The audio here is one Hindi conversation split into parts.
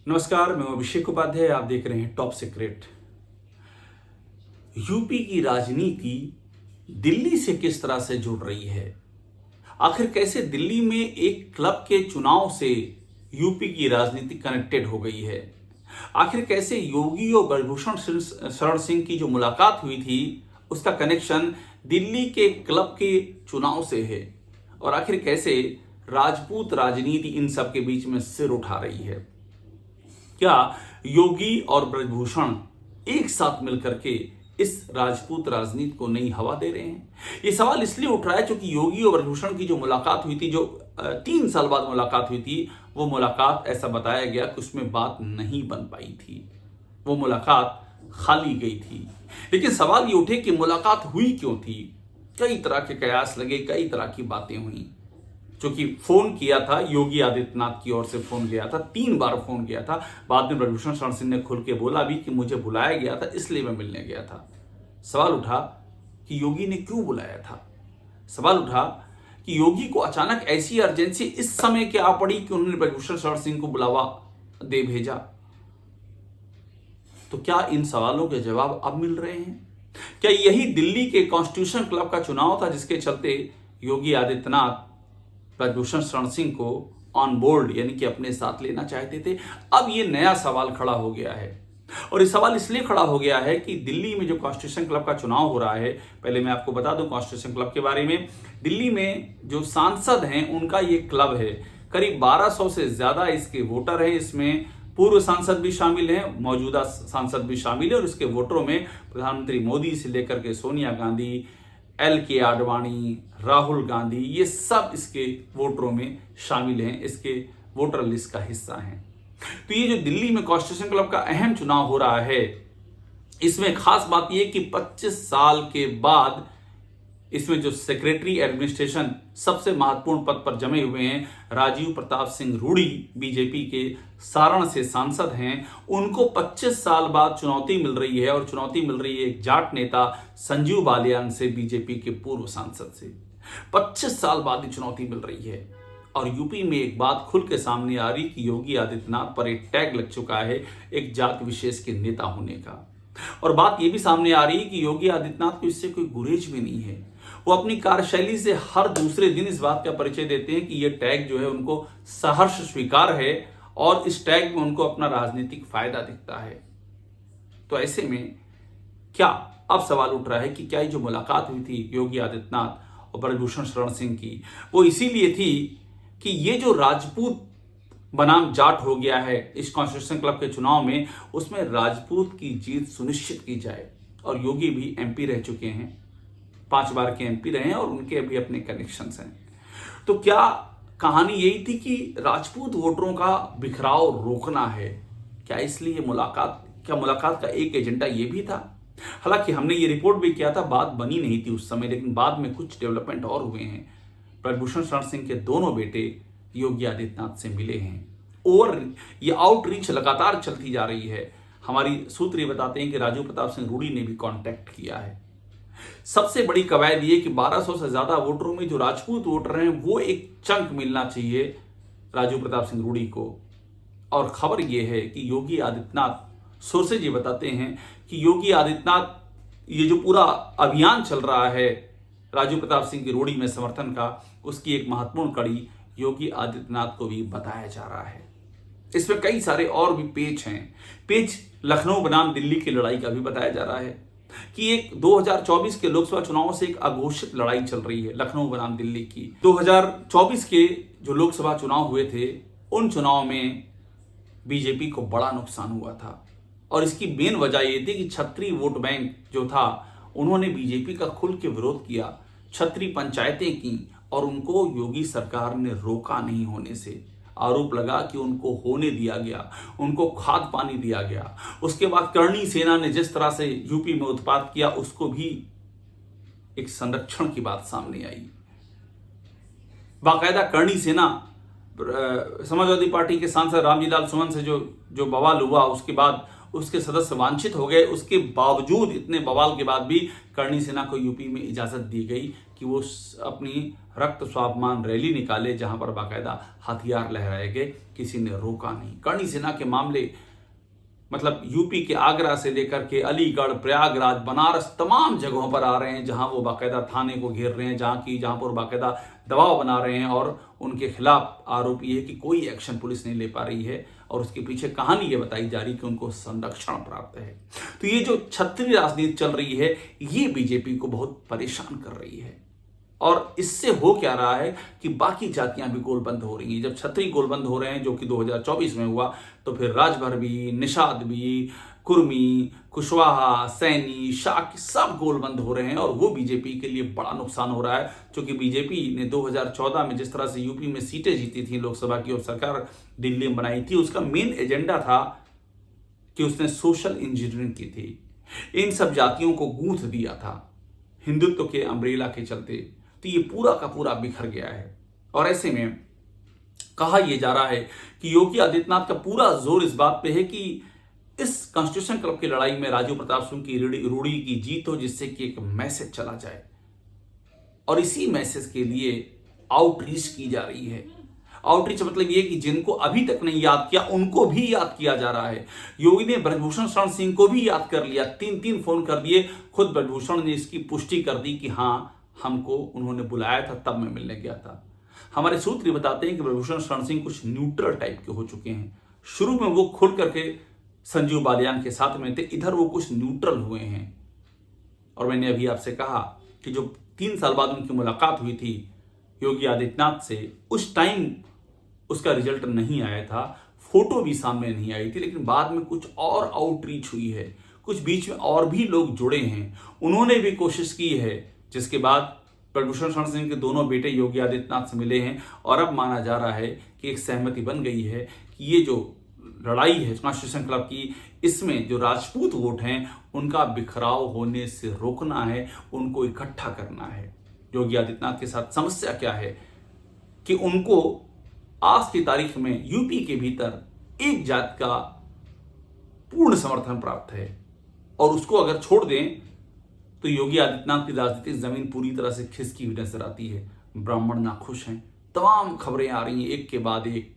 नमस्कार, मैं अभिषेक उपाध्याय। आप देख रहे हैं टॉप सीक्रेट। यूपी की राजनीति दिल्ली से किस तरह से जुड़ रही है? आखिर कैसे दिल्ली में एक क्लब के चुनाव से यूपी की राजनीति कनेक्टेड हो गई है? आखिर कैसे योगी और ब्रजभूषण शरण सिंह की जो मुलाकात हुई थी उसका कनेक्शन दिल्ली के क्लब के चुनाव से है? और आखिर कैसे राजपूत राजनीति इन सब के बीच में सिर उठा रही है? क्या योगी और ब्रजभूषण एक साथ मिलकर के इस राजपूत राजनीति को नई हवा दे रहे हैं? ये सवाल इसलिए उठ रहा है क्योंकि योगी और ब्रजभूषण की जो मुलाकात हुई थी, जो 3 साल बाद मुलाकात हुई थी, वो मुलाकात ऐसा बताया गया कि उसमें बात नहीं बन पाई थी, वो मुलाकात खाली गई थी। लेकिन सवाल ये उठे कि मुलाकात हुई क्यों थी? कई तरह के कयास लगे, कई तरह की बातें हुई। क्योंकि फोन किया था, योगी आदित्यनाथ की ओर से फोन गया था, 3 बार फोन किया था। बाद में ब्रजभूषण शरण सिंह ने खुल के बोला भी कि मुझे बुलाया गया था, इसलिए मैं मिलने गया था। सवाल उठा कि योगी ने क्यों बुलाया था? सवाल उठा कि योगी को अचानक ऐसी अर्जेंसी इस समय क्या आ पड़ी कि उन्होंने ब्रजभूषण शरण सिंह को बुलावा दे भेजा? तो क्या इन सवालों के जवाब अब मिल रहे हैं? क्या यही दिल्ली के कॉन्स्टिट्यूशन क्लब का चुनाव था जिसके चलते योगी आदित्यनाथ ब्रजभूषण शरण सिंह को ऑन बोर्ड यानी कि अपने साथ लेना चाहते थे? अब ये नया सवाल खड़ा हो गया है। और ये सवाल इसलिए खड़ा हो गया है कि दिल्ली में जो कॉन्स्टिट्यूशन क्लब का चुनाव हो रहा है, पहले मैं आपको बता दूं कॉन्स्टिट्यूशन क्लब के बारे में। दिल्ली में जो सांसद हैं उनका ये क्लब है। करीब 1200 से ज्यादा इसके वोटर हैं। इसमें पूर्व सांसद भी शामिल हैं, मौजूदा सांसद भी शामिल है। और इसके वोटरों में प्रधानमंत्री मोदी से लेकर के सोनिया गांधी, LK आडवाणी, राहुल गांधी, ये सब इसके वोटरों में शामिल हैं, इसके वोटर लिस्ट का हिस्सा हैं। तो ये जो दिल्ली में कॉन्स्टिट्यूशन क्लब का अहम चुनाव हो रहा है, इसमें खास बात यह कि 25 साल के बाद इसमें जो सेक्रेटरी एडमिनिस्ट्रेशन सबसे महत्वपूर्ण पद पर जमे हुए हैं, राजीव प्रताप सिंह रूडी बीजेपी के सारण से सांसद हैं, उनको 25 साल बाद चुनौती मिल रही है। और चुनौती मिल रही है एक जाट नेता संजीव बालियान से, बीजेपी के पूर्व सांसद से। 25 साल बाद ये चुनौती मिल रही है। और यूपी में एक बात खुल के सामने आ रही कि योगी आदित्यनाथ पर एक टैग लग चुका है एक जात विशेष के नेता होने का। और बात यह भी सामने आ रही है कि योगी आदित्यनाथ को इससे कोई गुरेज भी नहीं है। वो अपनी कार्यशैली से हर दूसरे दिन इस बात का परिचय देते हैं कि ये टैग जो है उनको सहर्ष स्वीकार है और इस टैग में उनको अपना राजनीतिक फायदा दिखता है। तो ऐसे में क्या अब सवाल उठ रहा है कि क्या ये जो मुलाकात हुई थी योगी आदित्यनाथ और ब्रजभूषण शरण सिंह की, वो इसीलिए थी कि ये जो राजपूत बनाम जाट हो गया है इस कॉन्स्टिट्यूशन क्लब के चुनाव में, उसमें राजपूत की जीत सुनिश्चित की जाए। और योगी भी MP रह चुके हैं, 5 बार के MP रहे हैं और उनके भी अपने कनेक्शंस हैं। तो क्या कहानी यही थी कि राजपूत वोटरों का बिखराव रोकना है? क्या इसलिए मुलाकात का एक एजेंडा ये भी था? हालांकि हमने ये रिपोर्ट भी किया था, बात बनी नहीं थी उस समय, लेकिन बाद में कुछ डेवलपमेंट और हुए हैं। ब्रजभूषण शरण सिंह के दोनों बेटे योगी आदित्यनाथ से मिले हैं और ये आउटरीच लगातार चलती जा रही है। हमारी सूत्र ये बताते हैं कि राजीव प्रताप सिंह रूडी ने भी कांटेक्ट किया है। सबसे बड़ी कवायद ये कि 1200 से ज्यादा वोटरों में जो राजपूत वोटर हैं वो एक चंक मिलना चाहिए राजीव प्रताप सिंह रूडी को। और खबर ये है कि योगी आदित्यनाथ, सोर्सेज ये बताते हैं कि योगी आदित्यनाथ, ये जो पूरा अभियान चल रहा है राजीव प्रताप सिंह की रूडी में समर्थन का, उसकी एक महत्वपूर्ण कड़ी योगी आदित्यनाथ को भी बताया जा रहा है। इसमें कई सारे और भी पेच हैं। पेच लखनऊ बनाम दिल्ली की लड़ाई का भी बताया जा रहा है कि एक 2024 के लोकसभा चुनाव से एक अघोषित लड़ाई चल रही है लखनऊ बनाम दिल्ली की। 2024 के जो लोकसभा चुनाव हुए थे, उन चुनाव में बीजेपी को बड़ा नुकसान हुआ था। और इसकी मेन वजह यह थी कि क्षत्रिय वोट बैंक जो था, उन्होंने बीजेपी का खुल के विरोध किया, क्षत्रिय पंचायतें की और उनको योगी सरकार ने रोका नहीं होने से। आरोप लगा कि उनको होने दिया गया, उनको खाद पानी दिया गया। उसके बाद करणी सेना ने जिस तरह से यूपी में उत्पात किया, उसको भी एक संरक्षण की बात सामने आई। बाकायदा करणी सेना, समाजवादी पार्टी के सांसद रामजी लाल सुमन से जो बवाल हुआ, उसके बाद उसके सदस्य वांछित हो गए। उसके बावजूद, इतने बवाल के बाद भी करणी सेना को यूपी में इजाजत दी गई कि वो अपनी रक्त स्वाभिमान रैली निकाले, जहां पर बाकायदा हथियार लहराए गए, किसी ने रोका नहीं। करणी सेना के मामले मतलब यूपी के आगरा से लेकर के अलीगढ़, प्रयागराज, बनारस, तमाम जगहों पर आ रहे हैं, जहां वो बाकायदा थाने को घेर रहे हैं, जहां पर बाकायदा दबाव बना रहे हैं, और उनके खिलाफ आरोप ये है कि कोई एक्शन पुलिस नहीं ले पा रही है, और उसके पीछे कहानी ये बताई जा रही कि उनको संरक्षण प्राप्त है। तो ये जो छत्री राजनीति चल रही है, ये बीजेपी को बहुत परेशान कर रही है। और इससे हो क्या रहा है कि बाकी जातियां भी गोलबंद हो रही हैं। जब छत्री गोलबंद हो रहे हैं, जो कि 2024 में हुआ, तो फिर राजभर भी, निषाद भी, कुर्मी, कुशवाहा, सैनी, शाक्य सब गोलबंद हो रहे हैं, और वो बीजेपी के लिए बड़ा नुकसान हो रहा है। क्योंकि बीजेपी ने 2014 में जिस तरह से यूपी में सीटें जीती थी लोकसभा की और सरकार दिल्ली में बनाई थी, उसका मेन एजेंडा था कि उसने सोशल इंजीनियरिंग की थी, इन सब जातियों को गूंथ दिया था हिंदुत्व के अम्ब्रेला के चलते। तो ये पूरा का पूरा बिखर गया है, और ऐसे में कहा यह जा रहा है कि योगी आदित्यनाथ का पूरा जोर इस बात पे है कि इस कॉन्स्टिट्यूशन क्लब की लड़ाई में राजीव प्रताप सिंह की रूढ़ी की जीत हो, जिससे कि एक मैसेज चला जाए, और इसी मैसेज के लिए आउटरीच की जा रही है। आउटरीच मतलब ये कि जिनको अभी तक नहीं याद किया, उनको भी याद किया जा रहा है। योगी ने ब्रजभूषण शरण सिंह को भी याद कर लिया, 3 फोन कर दिए। खुद ब्रजभूषण ने इसकी पुष्टि कर दी कि हाँ, हमको उन्होंने बुलाया था, तब मैं मिलने गया था। हमारे सूत्र बताते हैं कि ब्रजभूषण शरण सिंह कुछ न्यूट्रल टाइप के हो चुके हैं। शुरू में वो खुल करके संजीव बालियान के साथ में थे, इधर वो कुछ न्यूट्रल हुए हैं। और मैंने अभी आपसे कहा कि जो 3 साल बाद उनकी मुलाकात हुई थी योगी आदित्यनाथ से, उस टाइम उसका रिजल्ट नहीं आया था, फोटो भी सामने नहीं आई थी, लेकिन बाद में कुछ और आउटरीच हुई है, कुछ बीच में और भी लोग जुड़े हैं, उन्होंने भी कोशिश की है, जिसके बाद ब्रजभूषण शरण सिंह के दोनों बेटे योगी आदित्यनाथ से मिले हैं, और अब माना जा रहा है कि एक सहमति बन गई है कि ये जो लड़ाई है कॉन्स्टिट्यूशन क्लब की, इसमें जो राजपूत वोट हैं उनका बिखराव होने से रोकना है, उनको इकट्ठा करना है। योगी आदित्यनाथ के साथ समस्या क्या है कि उनको आज की तारीख में यूपी के भीतर एक जात का पूर्ण समर्थन प्राप्त है, और उसको अगर छोड़ दें तो योगी आदित्यनाथ की राजनीतिक जमीन पूरी तरह से खिसकी हुई नजर आती है। ब्राह्मण नाखुश हैं, तमाम खबरें आ रही हैं एक के बाद एक।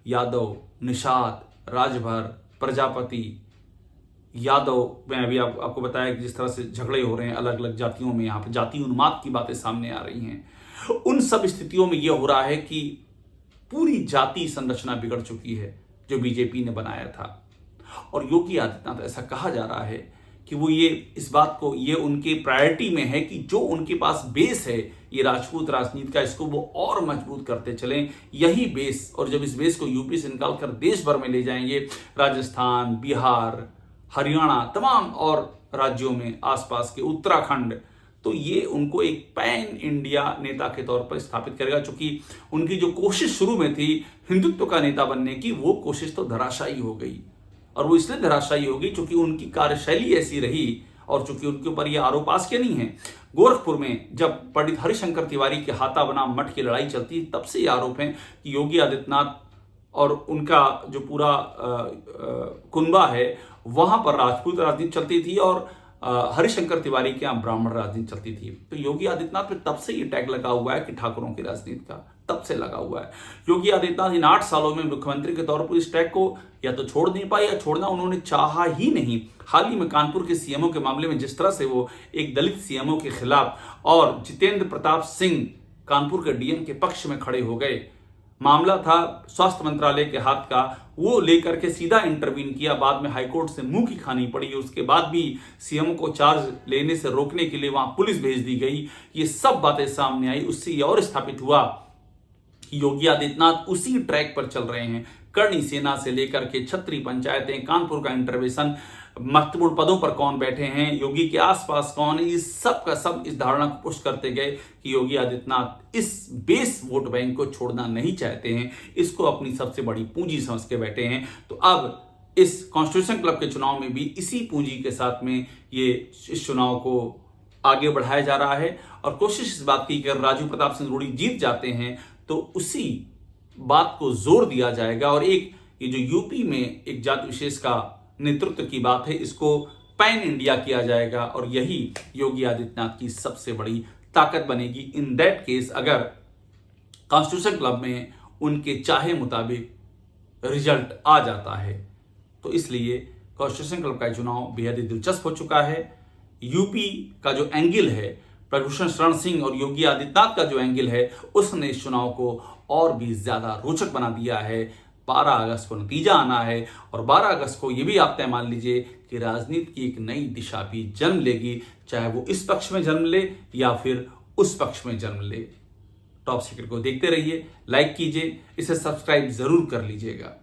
यादव, निषाद, राजभर, प्रजापति, यादव में अभी आपको बताया कि जिस तरह से झगड़े हो रहे हैं अलग अलग जातियों में, यहाँ पर जाति उन्माद की बातें सामने आ रही हैं। उन सब स्थितियों में यह हो रहा है कि पूरी जाति संरचना बिगड़ चुकी है जो बीजेपी ने बनाया था, और योगी आदित्यनाथ ऐसा कहा जा रहा है कि वो ये इस बात को ये उनके प्रायोरिटी में है कि जो उनके पास बेस है ये राजपूत राजनीति का, इसको वो और मजबूत करते चलें। यही बेस, और जब इस बेस को यूपी से निकाल कर देश भर में ले जाएंगे, राजस्थान, बिहार, हरियाणा, तमाम और राज्यों में, आसपास के उत्तराखंड, तो ये उनको एक पैन इंडिया नेता के तौर पर स्थापित करेगा। चूंकि उनकी जो कोशिश शुरू में थी हिंदुत्व का नेता बनने की, वो कोशिश तो धराशायी हो गई, और वो इसलिए धराशायी होगी क्योंकि उनकी कार्यशैली ऐसी रही, और चूंकि उनके ऊपर ये आरोप आज के नहीं है। गोरखपुर में जब पंडित हरिशंकर तिवारी के हाथा बनाम मठ की लड़ाई चलती, तब से ये आरोप है कि योगी आदित्यनाथ और उनका जो पूरा कुनबा है वहां पर राजपूत राजनीति चलती थी, और हरिशंकर तिवारी के यहाँ ब्राह्मण राजनीति चलती थी। तो योगी आदित्यनाथ पे तब से ये टैग लगा हुआ है कि ठाकुरों की राजनीति का, तब से लगा हुआ है। योगी आदित्यनाथ इन 8 सालों में मुख्यमंत्री के तौर पर इस टैग को या तो छोड़ नहीं पाए, या छोड़ना उन्होंने चाहा ही नहीं। हाल ही में कानपुर के सीएमओ के मामले में जिस तरह से वो एक दलित सीएमओ के खिलाफ, और जितेंद्र प्रताप सिंह कानपुर के डीएम के पक्ष में खड़े हो गए, मामला था स्वास्थ्य मंत्रालय के हाथ का, वो लेकर के सीधा इंटरवीन किया, बाद में हाईकोर्ट से मुंह की खानी पड़ी, उसके बाद भी सीएम को चार्ज लेने से रोकने के लिए वहां पुलिस भेज दी गई। ये सब बातें सामने आई, उससे ये और स्थापित हुआ कि योगी आदित्यनाथ उसी ट्रैक पर चल रहे हैं। करणी सेना से लेकर के छत्री पंचायतें, कानपुर का इंटरवेंशन, महत्वपूर्ण पदों पर कौन बैठे हैं, योगी के आसपास कौन है, इस सब का सब इस धारणा को पुष्ट करते गए कि योगी आदित्यनाथ इस बेस वोट बैंक को छोड़ना नहीं चाहते हैं, इसको अपनी सबसे बड़ी पूंजी समझ के बैठे हैं। तो अब इस कॉन्स्टिट्यूशन क्लब के चुनाव में भी इसी पूंजी के साथ में ये इस चुनाव को आगे बढ़ाया जा रहा है, और कोशिश इस बात की कि अगर राजीव प्रताप सिंह रूढ़ी जीत जाते हैं तो उसी बात को जोर दिया जाएगा, और एक ये जो यूपी में एक जाति विशेष का नेतृत्व की बात है, इसको पैन इंडिया किया जाएगा, और यही योगी आदित्यनाथ की सबसे बड़ी ताकत बनेगी इन दैट केस अगर कॉन्स्टिट्यूशन क्लब में उनके चाहे मुताबिक रिजल्ट आ जाता है। तो इसलिए कॉन्स्टिट्यूशन क्लब का चुनाव बेहद ही दिलचस्प हो चुका है। यूपी का जो एंगल है, प्रभूषण शरण सिंह और योगी आदित्यनाथ का जो एंगल है, उसने इस चुनाव को और भी ज्यादा रोचक बना दिया है। 12 अगस्त को नतीजा आना है और 12 अगस्त को ये भी आप तय मान लीजिए कि राजनीति की एक नई दिशा भी जन्म लेगी, चाहे वो इस पक्ष में जन्म ले या फिर उस पक्ष में जन्म ले। टॉप सीक्रेट को देखते रहिए, लाइक कीजिए, इसे सब्सक्राइब जरूर कर लीजिएगा।